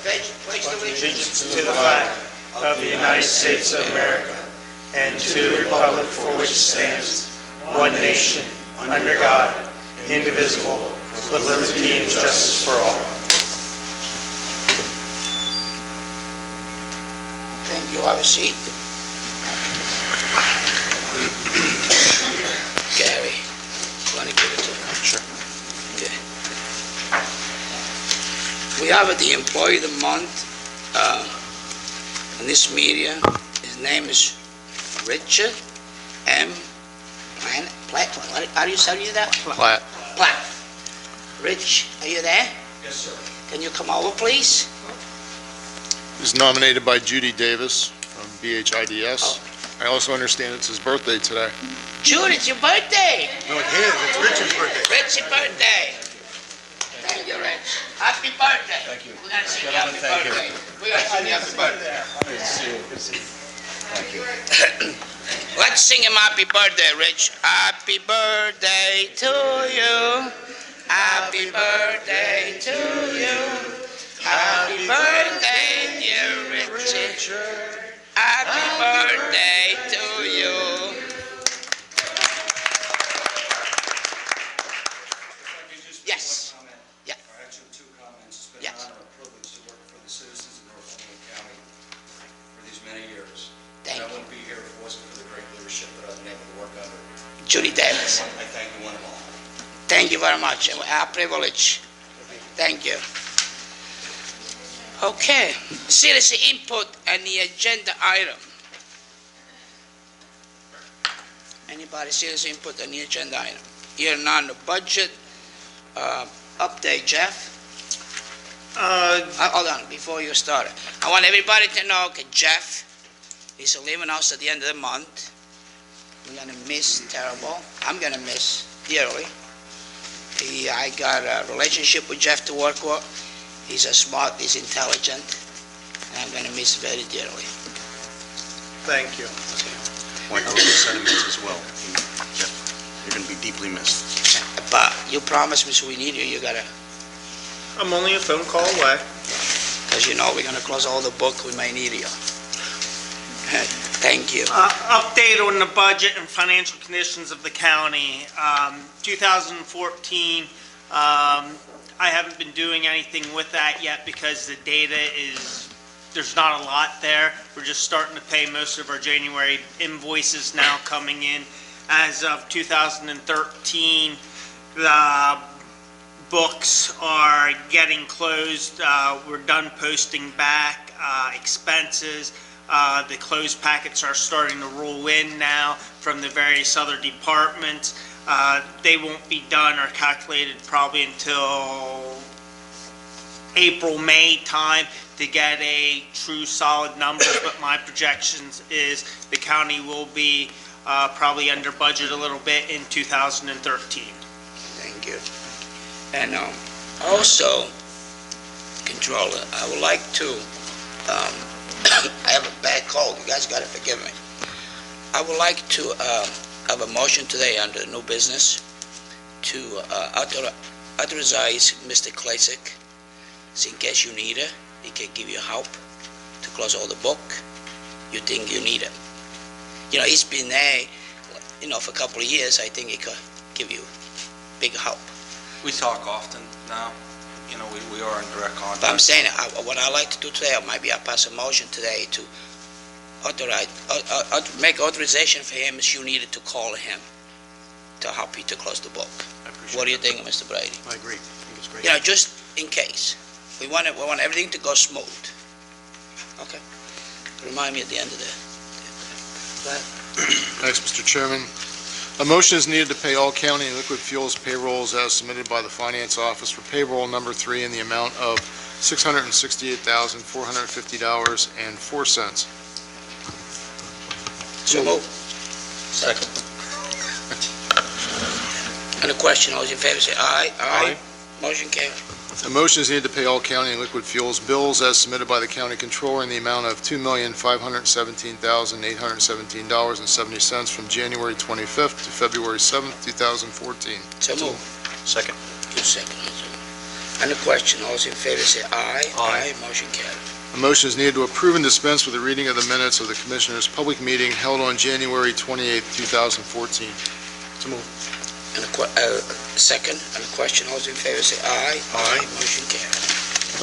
pledge allegiance to the flag of the United States of America and to the republic for which it stands, one nation, under God, indivisible, with liberty and justice for all. Thank you. Have a seat. Gary, want to give it to him? Sure. Okay. We have the Employee of the Month in this media. His name is Richard M. Platt. How do you say that? Platt. Platt. Rich, are you there? Yes, sir. Can you come over, please? He's nominated by Judy Davis from BHIDS. Oh. I also understand it's his birthday today. Jude, it's your birthday. No, it is. It's Richard's birthday. Rich's birthday. Thank you, Rich. Happy birthday. Thank you. We're going to sing you happy birthday. We're going to sing you happy birthday. Thank you. Let's sing him happy birthday, Rich. Happy birthday to you. Happy birthday to you. Happy birthday, dear Richard. Happy birthday to you. Yes. Yeah. Actually, two comments. It's been Yes. an honor and privilege to work for the citizens of Northumberland County for these many years. Thank And I you. wouldn't be here if it wasn't for the great leadership that I've been able to work under. Judy Davis. I thank you one and all. Thank you very much. Our privilege. Thank you. Okay. Citizen input on the agenda item. Anybody citizen input on the agenda item? Here none. The budget update, Jeff. Hold on, before you start. I want everybody to know, okay, Jeff is leaving us at the end of the month. We're gonna miss terrible. I'm gonna miss dearly. I got a relationship with Jeff to work with. He's smart, he's intelligent, and I'm gonna miss very dearly. Thank you. Like those sentiments as well. Jeff, you're going to be deeply missed. But you promised me, so we need you. You gotta, I'm only a phone call away. because you know we're gonna close all the book. We may need you. Thank you. Update on the budget and financial conditions of the county. 2014, I haven't been doing anything with that yet because the data is, there's not a lot there. We're just starting to pay most of our January invoices now coming in. As of 2013, the books are getting closed. We're done posting back expenses. The closed packets are starting to roll in now from the various other departments. They won't be done or calculated probably until April, May time to get a true solid numbers, but my projections is the county will be probably under budget a little bit in 2013. Thank you. And also, Controller, I would like to, I have a bad cold, you guys gotta forgive me. I would like to have a motion today under new business to authorize Mr. Klasik, so in case you need it, he can give you help to close all the book. You think you need it. You know, he's been there, you know, for a couple of years. I think he could give you big help. We talk often now. You know, we are in direct contact. But I'm saying, what I like to do today, maybe I'll pass a motion today to authorize, make authorization for him if you needed to call him to help you to close the book. I appreciate What do you that. think, Mr. Brady? I agree. I think it's great. You know, just in case. We want everything to go smooth. Okay? Remind me at the end of the... Go ahead. Thanks, Mr. Chairman. A motion is needed to pay all county liquid fuels payrolls as submitted by the Finance Office for payroll number 3 in the amount of $668,450.04. So move. Second. On the question, all those in favor say aye. Aye. Motion carried. A motion is needed to pay all county and liquid fuels bills as submitted by the county controller in the amount of $2,517,817.70 from January 25th to February 7th, 2014. So move. Second. You second. On the question, all those in favor say aye. Aye. Motion carried. A motion is needed to approve and dispense with the reading of the minutes of the Commissioners' public meeting held on January 28, 2014. So moved. On the second, on the question, all those in favor say aye. Aye. Motion carried.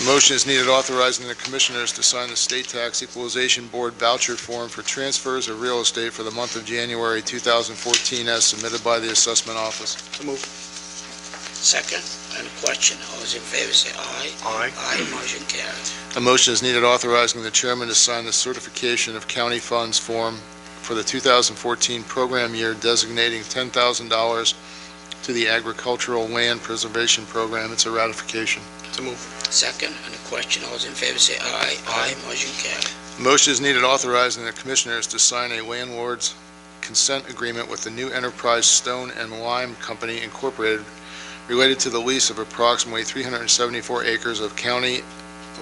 A motion is needed authorizing the Commissioners to sign the State Tax Equalization Board voucher form for transfers of real estate for the month of January 2014 as submitted by the Assessment Office. So moved. Second, on the question, all those in favor say aye. Aye. Motion carried. A motion is needed authorizing the Chairman to sign the certification of county funds form for the 2014 program year designating $10,000 to the Agricultural Land Preservation Program. It's a ratification. So moved. Second, on the question, all those in favor say aye. Aye. Motion carried. A motion is needed authorizing the Commissioners to sign a landlord's consent agreement with the New Enterprise Stone and Lime Company Incorporated related to the lease of approximately 374 acres of county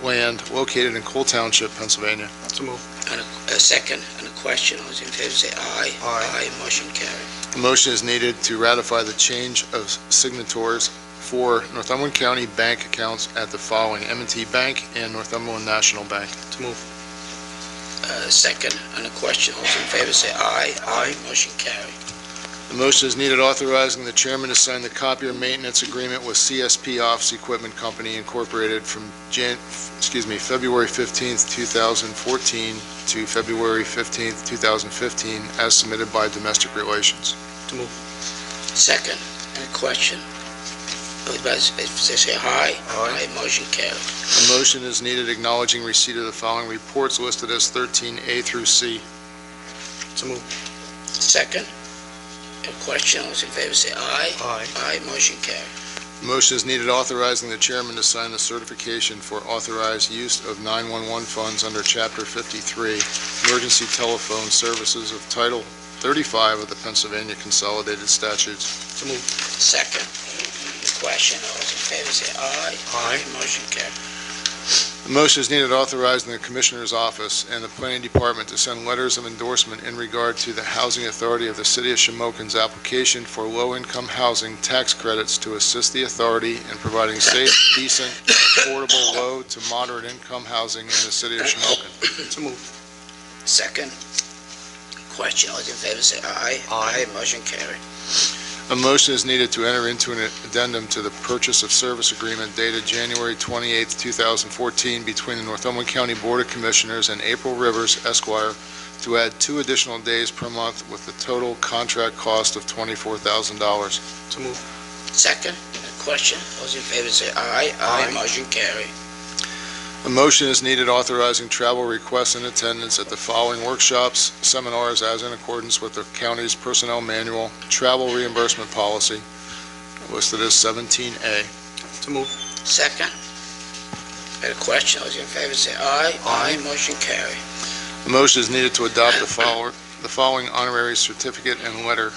land located in Cole Township, Pennsylvania. So moved. On the second, on the question, all those in favor say aye. Aye. Motion carried. A motion is needed to ratify the change of signatories for Northumberland County bank accounts at the following: M&T Bank and Northumberland National Bank. So moved. Second, on the question, all those in favor say aye. Aye. Motion carried. The motion is needed authorizing the Chairman to sign the copier maintenance agreement with CSP Office Equipment Company Incorporated from February 15th, 2014 to February 15th, 2015, as submitted by Domestic Relations. So moved. Second, on the question, everybody say aye. Aye. Motion carried. A motion is needed acknowledging receipt of the following reports listed as 13A through C. So moved. Second, on the question, all those in favor say aye. Aye. Motion carried. A motion is needed authorizing the Chairman to sign the certification for authorized use of 911 funds under Chapter 53, Emergency Telephone Services of Title 35 of the Pennsylvania Consolidated Statutes. So moved. Second, the question, all those in favor say aye. Aye. Motion carried. A motion is needed authorizing the Commissioner's Office and the Planning Department to send letters of endorsement in regard to the Housing Authority of the City of Shamokin's application for low-income housing tax credits to assist the authority in providing safe, decent, and affordable low to moderate income housing in the City of Shamokin. So moved. Second, question, all those in favor say aye. Aye. Motion carried. A motion is needed to enter into an addendum to the purchase of service agreement dated January 28, 2014 between the Northumberland County Board of Commissioners and April Rivers Esquire to add 2 additional days per month with a total contract cost of $24,000. So moved. Second, question, those in favor say aye. Aye. Motion carried. A motion is needed authorizing travel requests and attendance at the following workshops, seminars as in accordance with the county's personnel manual, travel reimbursement policy, listed as 17A. So moved. Second, question, those in favor say aye. Aye. Motion carried. A motion is needed to adopt the following honorary certificate and letter.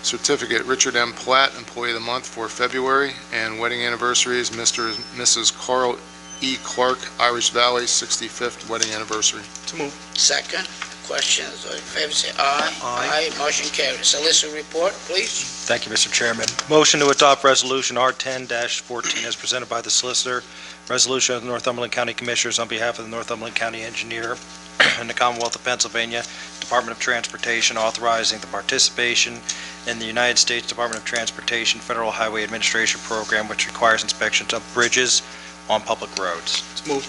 Certificate, Richard M. Platt, Employee of the Month for February, and wedding anniversaries, Mr. and Mrs. Carl E. Clark, Irish Valley, 65th wedding anniversary. So moved. Second, question, those in favor say aye. Aye. Motion carried. Solicitor report, please. Thank you, Mr. Chairman. Motion to adopt Resolution R10-14 as presented by the Solicitor. Resolution of the Northumberland County Commissioners on behalf of the Northumberland County Engineer and the Commonwealth of Pennsylvania Department of Transportation authorizing the participation in the United States Department of Transportation Federal Highway Administration Program, which requires inspections of bridges on public roads. So moved.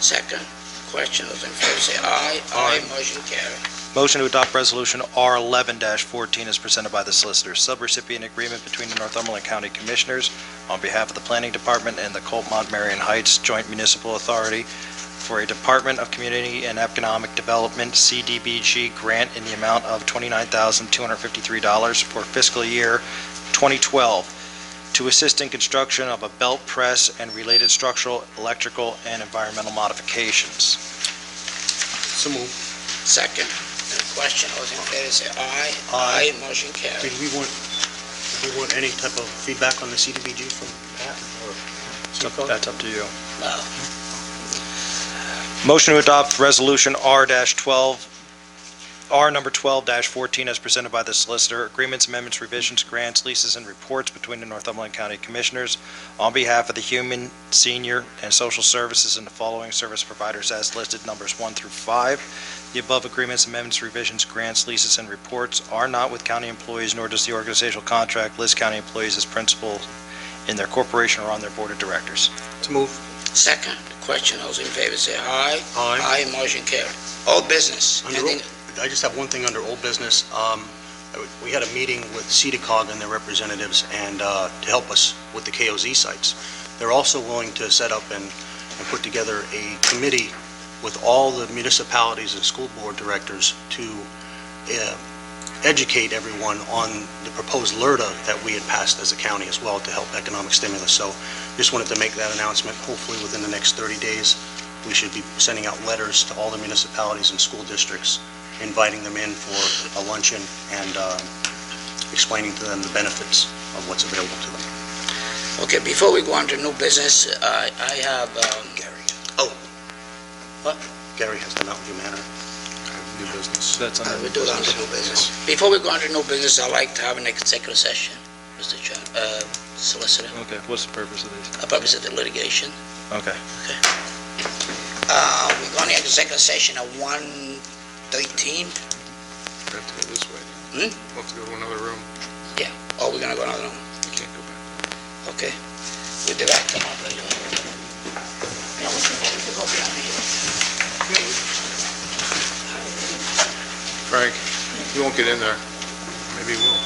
Second, question, those in favor say aye. Aye. Motion carried. Motion to adopt Resolution R11-14 is presented by the Solicitor. Subrecipient agreement between the Northumberland County Commissioners on behalf of the Planning Department and the Colmont-Marion Heights Joint Municipal Authority for a Department of Community and Economic Development CDBG grant in the amount of $29,253 for fiscal year 2012 to assist in construction of a belt press and related structural, electrical, and environmental modifications. So moved. Second, question, those in favor say aye. Aye. Motion carried. Did we want any type of feedback on the CDBG from Pat or Seco? That's up to you. No. Motion to adopt Resolution R-12 R number 12-14 as presented by the solicitor, agreements, amendments, revisions, grants, leases, and reports between the Northumberland County Commissioners on behalf of the Human, Senior, and Social Services and the following service providers as listed, numbers 1 through 5. The above agreements, amendments, revisions, grants, leases, and reports are not with county employees, nor does the organizational contract list county employees as principal in their corporation or on their board of directors. To move. Second, question, those in favor say aye. Aye. Aye, motion carried. All business. Under Anything- I just have one thing under old business. We had a meeting with CEDACOG and their representatives and to help us with the KOZ sites. They're also willing to set up and put together a committee with all the municipalities and school board directors to educate everyone on the proposed LRTA that we had passed as a county as well to help economic stimulus. So just wanted to make that announcement. Hopefully within the next 30 days, we should be sending out letters to all the municipalities and school districts, inviting them in for a luncheon and explaining to them the benefits of what's available to them. Okay, before we go on to new business, I have, Gary has the Mountain View Manor. New business. That's we do it on to new business. Before we go on to new business, I'd like to have an executive session, Mr. Solicitor, Okay, what's the purpose of these? a purpose of the litigation. Okay. We're going to executive session at 1:13. We have to go this way. Hmm? We'll have to go to another room. Oh, we're going to go another one. We can't go back. Okay. We'll be back tomorrow. Yeah, we can go behind here. Frank, you won't get in there. Maybe you will.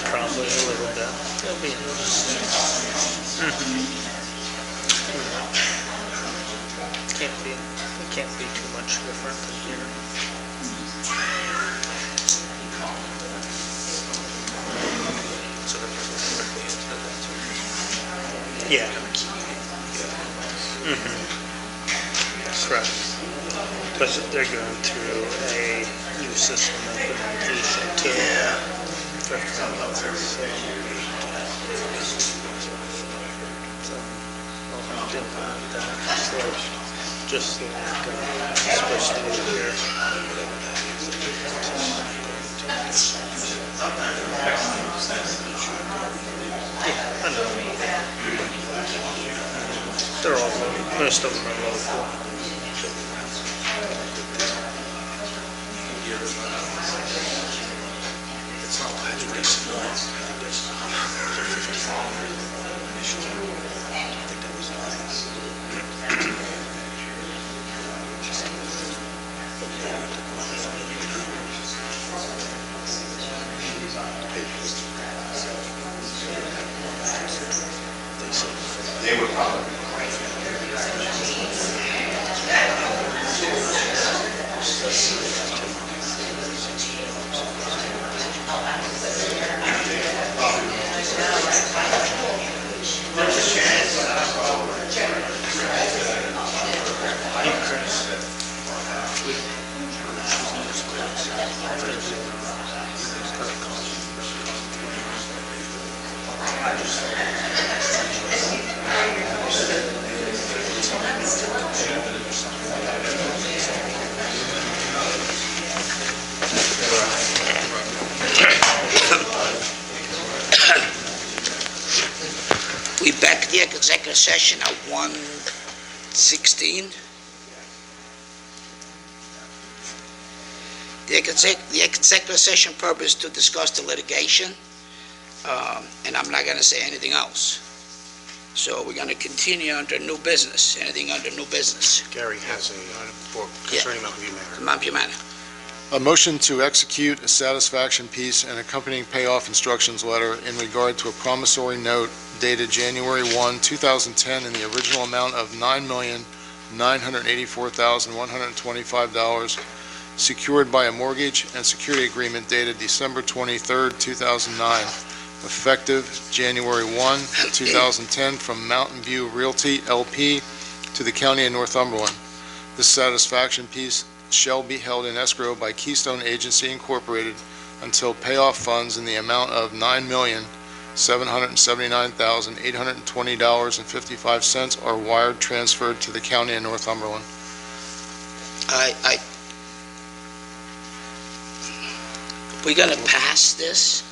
Probably a little bit. It'll be Can't be too much different than here. Yeah. Correct. Because they're going through a new system implementation too. So I'll have to implement that first, just like it's supposed to be here. Yeah, I know. They're all, most of them are local. We back the executive session at 1:16. The executive session purpose to discuss the litigation, and I'm not gonna say anything else. So we're gonna continue under new business. Anything under new business? Gary has a, for concerning Mountain View Manor. Mount View Manor. A motion to execute a satisfaction piece and accompanying payoff instructions letter in regard to a promissory note dated January 1, 2010, in the original amount of $9,984,125, secured by a mortgage and security agreement dated December 23, 2009, effective January 1, 2010, from Mountain View Realty, LP, to the County of Northumberland. This satisfaction piece shall be held in escrow by Keystone Agency Incorporated until payoff funds in the amount of $9,779,820.55 are wired transferred to the County of Northumberland. We're gonna pass this,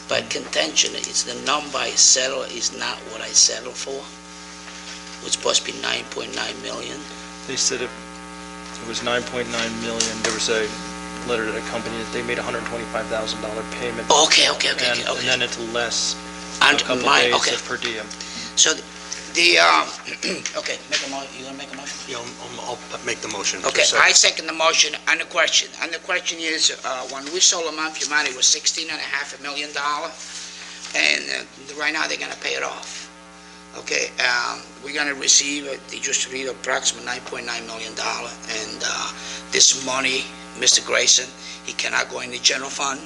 but contention is the number I settle is not what I settled for. It's supposed to be 9.9 million. They said it was 9.9 million. There was a letter to the company that they made a $125,000 payment. Okay. And then it's less And a couple my- days okay. of per diem. So okay, you gonna make a motion? Yeah, I'll make the motion. to Okay, accept. I second the motion, and the question is, when we sold the Mount View Manor, it was $16.5 million, and right now they're gonna pay it off. Okay, we're gonna receive, they just read approximately $9.9 million, and this money, Mr. Grayson, he cannot go in the general fund.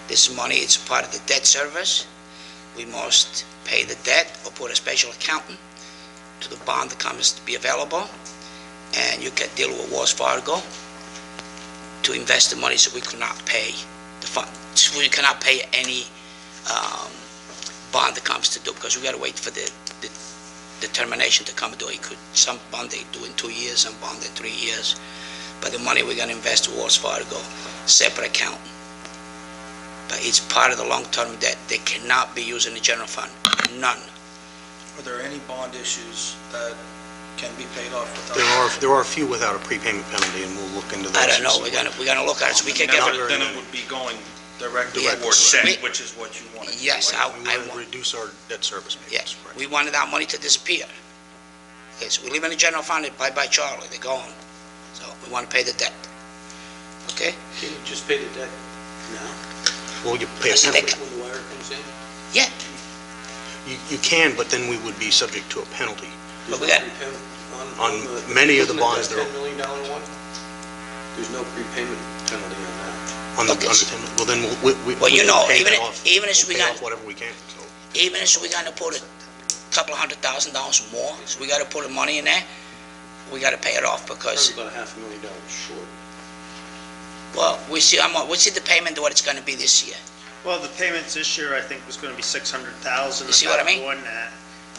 This money is part of the debt service. We must pay the debt or put a special accountant to the bond that comes to be available, and you can deal with Wells Fargo to invest the money, so we could not pay the fund. So we cannot pay any bond that comes to do, because we gotta wait for the determination to come and do it. Some bond they do in 2 years, some bond in 3 years. But the money we're gonna invest to Wells Fargo, separate account. But it's part of the long-term debt. They cannot be used in the general fund, none. Are there any bond issues that can be paid off without? There are a few without a prepayment penalty, and we'll look into those. I don't know, we're gonna look at it, so we can get, Then it would be going directly Yeah. towards We- debt, which is what you want to do. yes, right? I We want to want, reduce our debt service yes, payments. Right. we wanted our money to disappear. Okay, so we leave in the general fund, bye-bye Charlie, they're gone. So we wanna pay the debt. Okay? Can you just pay the debt now, Well, you pay a Listen, penalty. when the wire comes in? Yeah, You can, but then we would be subject to a penalty. But we There's got- no prepayment On the- many of the isn't it bonds, that there are- $10 million one? There's no prepayment penalty on that. On the, Okay. on the 10, well, then we Well, you can know, pay even that if- off. even if We'll we pay got- off whatever we can, so. even if we're gonna put a couple of $100,000 more, so we gotta put the money in there, we gotta pay it off, Probably because, about $500,000 short. well, we see the payment, what it's gonna be this year. Well, the payments this year, I think, was gonna be 600,000. You see what I mean? More than that.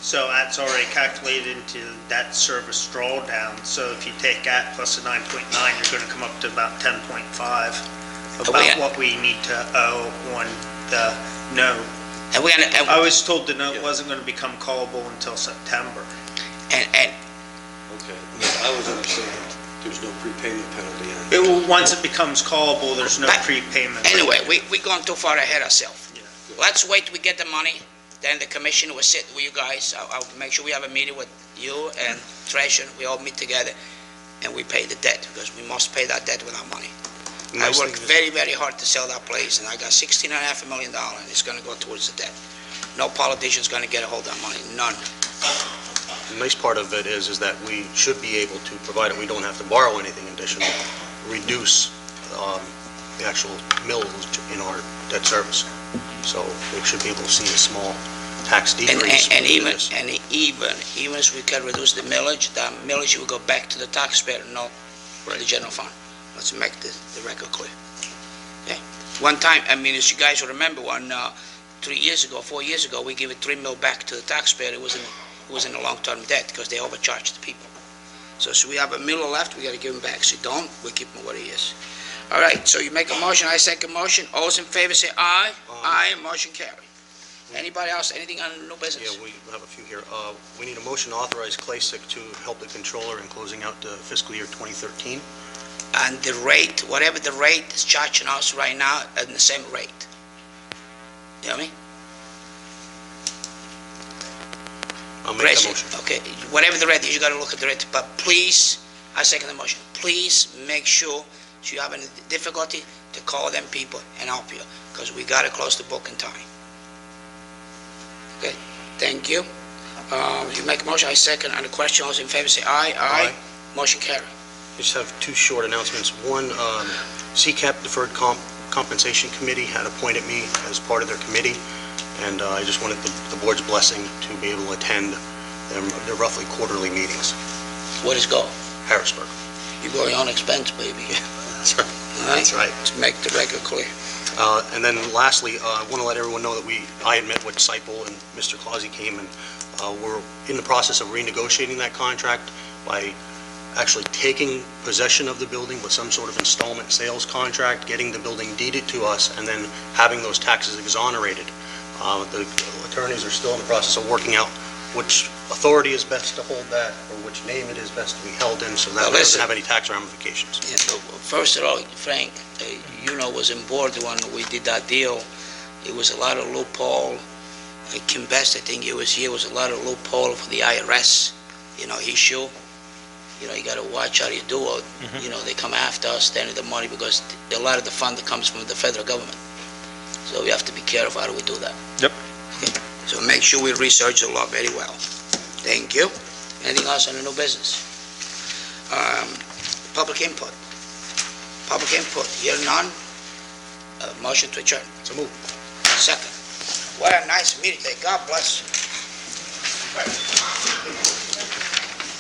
So that's already calculated into debt service drawdown. So if you take that plus the 9.9, you're gonna come up to about 10.5, about what we need to owe on the note. And we're I gonna, was told the note Yeah. wasn't gonna become callable until September. and Okay. I was understanding there's no prepayment penalty on It will, once it becomes callable, there's no But prepayment. anyway, we're going too far ahead ourselves. Yeah. Let's wait till we get the money, then the commission will sit with you guys. I'll make sure we have a meeting with you and Treasurer, we all meet together, and we pay the debt, because we must pay that debt with our money. I Nice worked thing is- very, very hard to sell that place, and I got $16.5 million, and it's gonna go towards the debt. No politician's gonna get a hold of that money, none. The nice part of it is that we should be able to, provided we don't have to borrow anything additional, reduce the actual mills in our debt service. So we should be able to see a small tax decrease. And with even, this. even if we can reduce the millage will go back to the taxpayer, not to the general fund. Let's make the record clear. Okay? One time, I mean, as you guys will remember, 4 years ago, we gave it $3 million back to the taxpayer. It was in a long-term debt, because they overcharged the people. So we have $1 million left, we gotta give them back. So don't, we keep him what he is. All right, so you make a motion, I second motion. All those in favor say aye. Aye, motion carried. Anybody else, anything on new business? Yeah, we have a few here. We need a motion to authorize Clasic to help the controller in closing out the fiscal year 2013. and the rate, whatever the rate is charging us right now, at the same rate. You know what I mean? I'll make that President, motion. okay, whatever the rate is, you gotta look at the rate, but please, I second the motion, please make sure, if you have any difficulty, to call them people and help you, because we gotta close the book in time. Okay, thank you. You make a motion, I second, on the question, all those in favor say aye. Aye. Motion carried. I just have two short announcements. One, CCAP Deferred Compensation Committee had appointed me as part of their committee, and I just wanted the board's blessing to be able to attend their roughly quarterly meetings. Where does go? Harrisburg. You go your own expense, baby. That's right. All right? That's right. Let's make the record clear. And then lastly, I want to let everyone know that I had met with Seipel and Mr. Clausy came, and we're in the process of renegotiating that contract by actually taking possession of the building with some sort of installment sales contract, getting the building deeded to us, and then having those taxes exonerated. The attorneys are still in the process of working out which authority is best to hold that, or which name it is best to be held in, so that Well, it listen. doesn't have any tax ramifications. Yeah, so first of all, Frank, was on board when we did that deal. It was a lot of loophole. Kim Best, I think it was here, was a lot of loophole for the IRS, issue. You gotta watch how you do it. They come after us, spending the money, because a lot of the fund comes from the federal government. So we have to be careful how do we do that. Yep. Okay. So make sure we research the law very well. Thank you. Anything else on the new business? Public input. Public input, here none. Motion to adjourn. So move. Second. What a nice meeting today. God bless you.